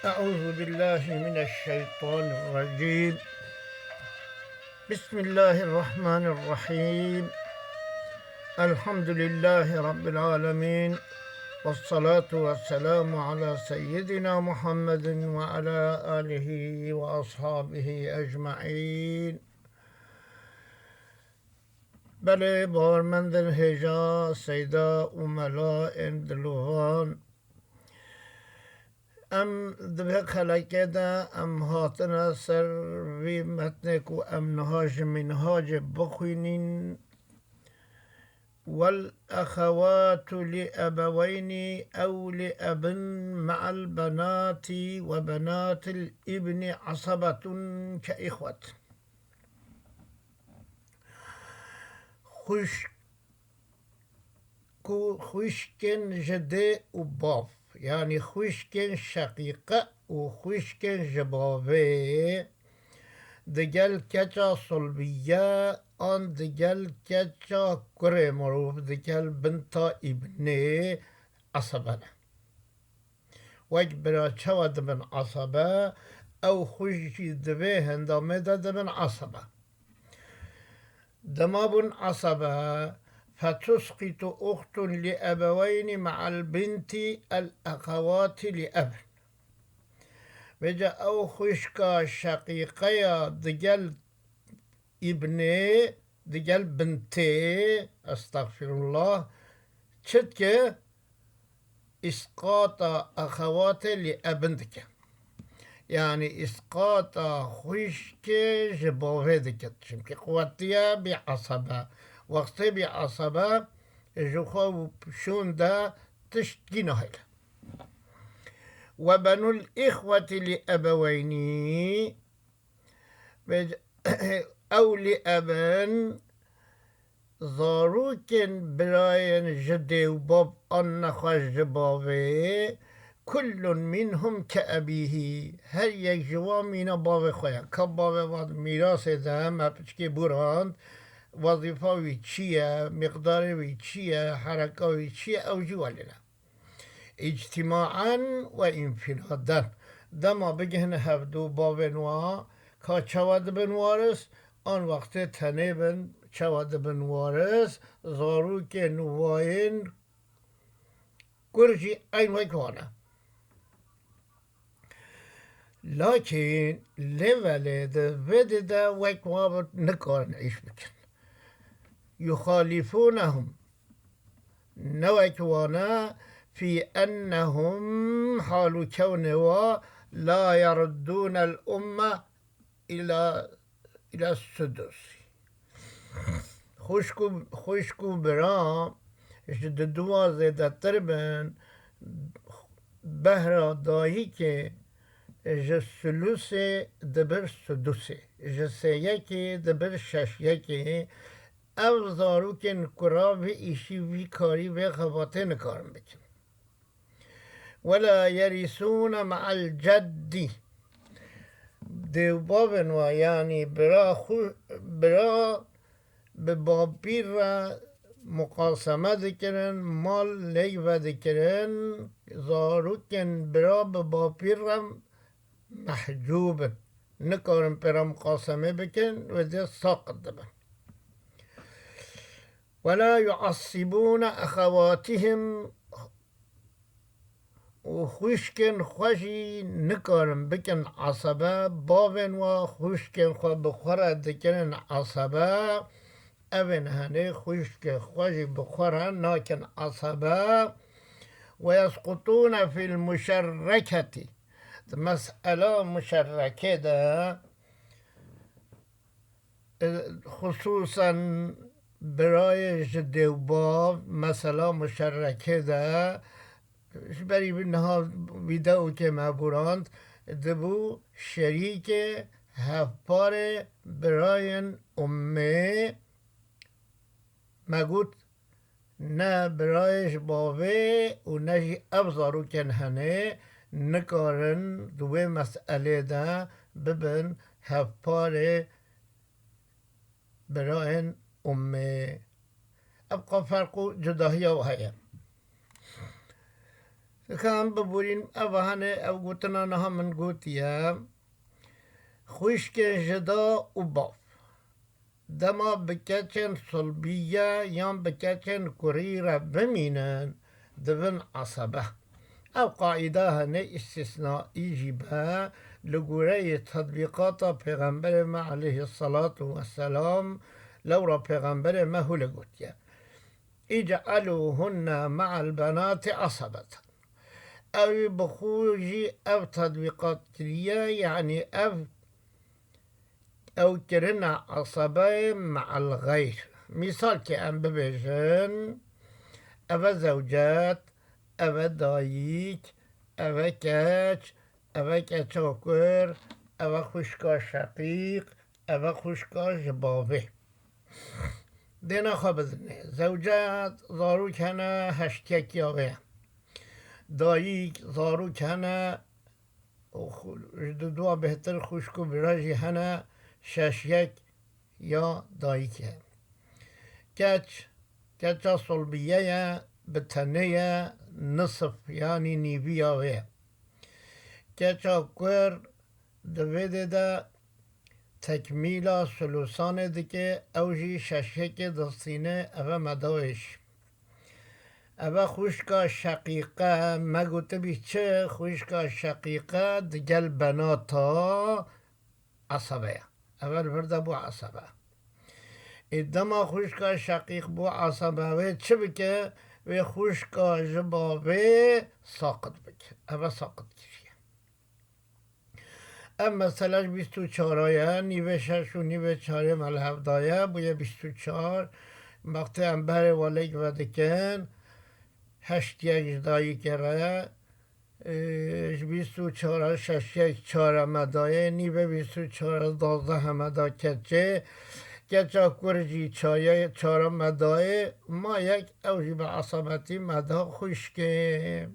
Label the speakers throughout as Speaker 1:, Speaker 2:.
Speaker 1: أعوذ بالله من الشيطان الرجيم. بسم الله الرحمن الرحيم. الحمد لله رب العالمين، والصلاة والسلام على سيدنا محمد وعلى آله وأصحابه أجمعين. بله بارمند هجا سيدا أملا اندلوان ام دبه خلقه ده ام هاتنا سر وی متن کو ام نهاج منهاج بخوینین. والأخوات لأبوين أو لأب مع البنات وبنات الابن عصبة كإخوة. خوشكن جده و باف، يعني خوشكن شقيقة و خوشكن جبابه دجل كجا صلبية آن دجل كجا كره مروف دجل بنتا ابنه عصبه وك برا چوا دبن عصبه او خوشي دبه هندامه دبن عصبه دمابن عصبه فتسقط أخت لأبوين مع البنت الأخوات لأب. بجا أو خشكا شقيقيا دجل ابني دجل بنتي أستغفر الله شتك إسقاط أخوات لأبنتك، يعني إسقاط خشك جبوه دكت شمك قواتيا بعصبة وقت بعصبة جخو شون دا تشتكين هيلا. وبنو الإخوة لأبوين أو لأبن ضاروكن براين جدي وباب أنخ جبابي كل منهم كأبيه. هر یک جوا مینا باب خواه کباب واد میراث ده مپچکی براند وظیفه وی چیه مقدار وی چیه حرکه وی چیه او جوالنا اجتماعا و انفرادا دما بگهن هفدو باب نوا که چواد بنوارس آن وقت تنه بن چواد بنوارس زارو که نواین گرجی این وکوانه. لكن لولد ودد وكواب نكون عيش بكن يخالفونهم نوكوانا في أنهم حال كونوا لا يردون الأمة إلى السدس. خوشكو برا جد دوازه تربن بهرا داهی که جسلوس دبر سدوسه جسیکی دبر ششیکی او زاروکن کرا و ایشی وی کاری و خواته نکارم بکن. ولا يرثون مع الجد دیو بابن و یعنی برا به بابیر را مقاسمه دکرن مال لیوه دکرن زاروکن برا به بابیر را محجوب نکارن پرا مقاسمه بکن و ده ساقط دبن. ولا يعصبون أخواتهم و خوشکن خوشی نکارن بکن عصبه بابن و خوشکن خو بخوره دکن عصبه اوین هنه خوشک خوشی بخوره ناکن عصبه و يسقطون في المشركة. مسألة مشركة ده خصوصا برای جده و باب مسئله مشرکه ده برای اینها ویدئو که مبوراند دبو شریک هفپار برای امه مگود نه برایش باوه و نه ابزارو کنهنه نکارن دوی مسئله ده ببن هفپار برای امه ابقى فرق جداهية وهي. كان ببورين أبهاني أو قوتنا نها من قوتيا خوشك جدا وباف دما بكاتشن صلبية يان بكاتشن كوريرة بمينان دبن عصبة أو قاعدة هني استثناء يجيبها لقوري تطبيقات پیغمبر ما عليه الصلاة والسلام لورا پیغمبر ما هو لقوتيا اجعلوهن مع البنات عصبة أو بخوجي أو تطبيقات يعني أو كرنا عصبة مع الغير مثال كأن ببيجن أو زوجات أو دايك أو كاتش أو كاتشوكر أو خشكا شقيق أو خشكا جبابه دینا خبزنه زوجات زارو کنه هشتک یاغه داییک زارو کنه دو بهتر خوشکو براجی هنه ششیک یا داییکه کچا صلبیه بتنه نصف یعنی نیوی یاغه کچا کور دویده ده تکمیلا سلوسان دیگه اوجی ششک دستینه او مدایش او خوشکا شقیقه مگوته بی چه خوشکا شقیقه دگل بناتا عصبه اول برده بو عصبه ادما خوشکا شقیق بو عصبه و چه بکه و خوشکا جبابه ساقط بکه او ساقط کشیه ام مثلا 24 نیوه 6 و نیوه 4 ملحف دایه بویه 24 وقتی هم بره والک و دکن 8 یک دایی کره 24 6 1 4 مدایه نیوه 24 12 مدا کچه کچا کرجی 4 مدایه ما یک اوجی به عصبتی مدا خوش که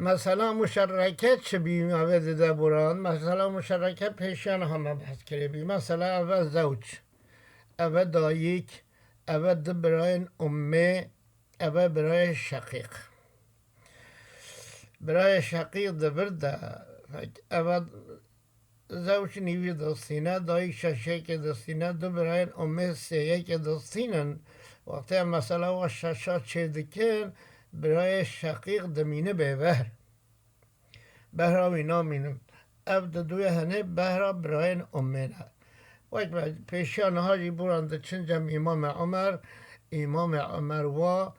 Speaker 1: مثلا مشارکت چه بیم اوه دیده بران مثلا مشارکت پیشان همه بحث کرده بیم مثلا اوه زوج اوه داییک اوه ده برای امه اوه برای شقیق ده برده اوه زوج نیوی دستینه داییک ششه که دستینه دو برای امه سیه که دستینن وقتی مثلا و ششه چه دکن برای شقیق دمینه بیور بهرا وینا مینم او دوی هنه بهرا برای امینه وقت پیشان هاجی برانده چنجم امام عمر و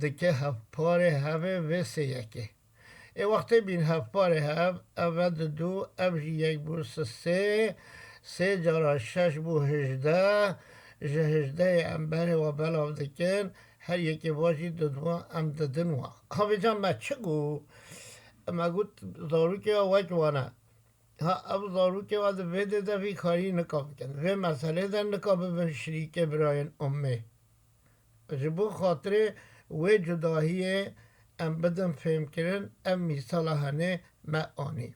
Speaker 1: دکه هفپار هفه و سیکه ای وقتی بین هفپار هف او دو او جی یک بورس سه جارا 6 بو 18 18 انبره و بلاو دکن هر یکی باشی دو ام ددن و خواه جان ما چه گو ما گوت زارو که وقت وانه ها اب زارو که وقت ویده ده وی کاری نکاب کن و مسئله ده نکاب به شریک براین امه جبو خاطر و جداهی ام بدم فهم کرن ام میساله هنه ما آنی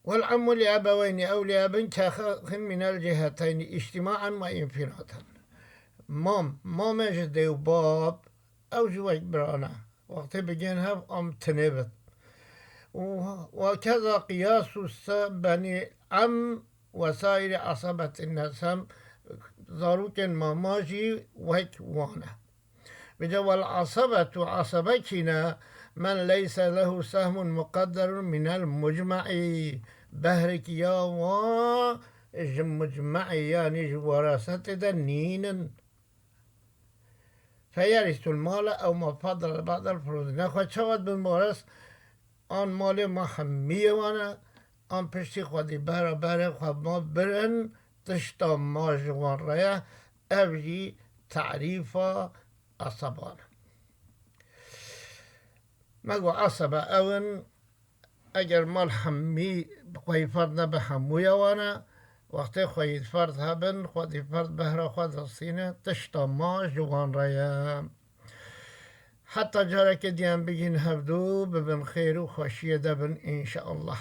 Speaker 1: والعم لأبوين أو لأب كأخ من الجهتين اجتماعا وانفرادا مام جده باب أو جوج برانا وقت بجين هف أم تنبت وكذا قياس بني عم وسائر عصبة النسم ضروك ماماجي وك وانا بجو العصبة عصبتنا من ليس له سهم مقدر من المجمع بهرك يا و مجمعي يعني وراثة دنين فيرث المال أو ما فضل بعد الفروض نخواد شود بالمورث آن مال ما همه وانا آن پشتی خودی بره خود ما برن تشتا ما جوان رایه اوجی تعریف عصبانه مگو عصبه اون اگر مال همی خواهی فرد نبه هموی وانه وقتی خواهی فرد هبن خواهی فرد بهره خود رسینه تشتا ما جوان رایه حتی جاره که دیم بگین هفدو ببن خیر و خوشی دبن انشاءالله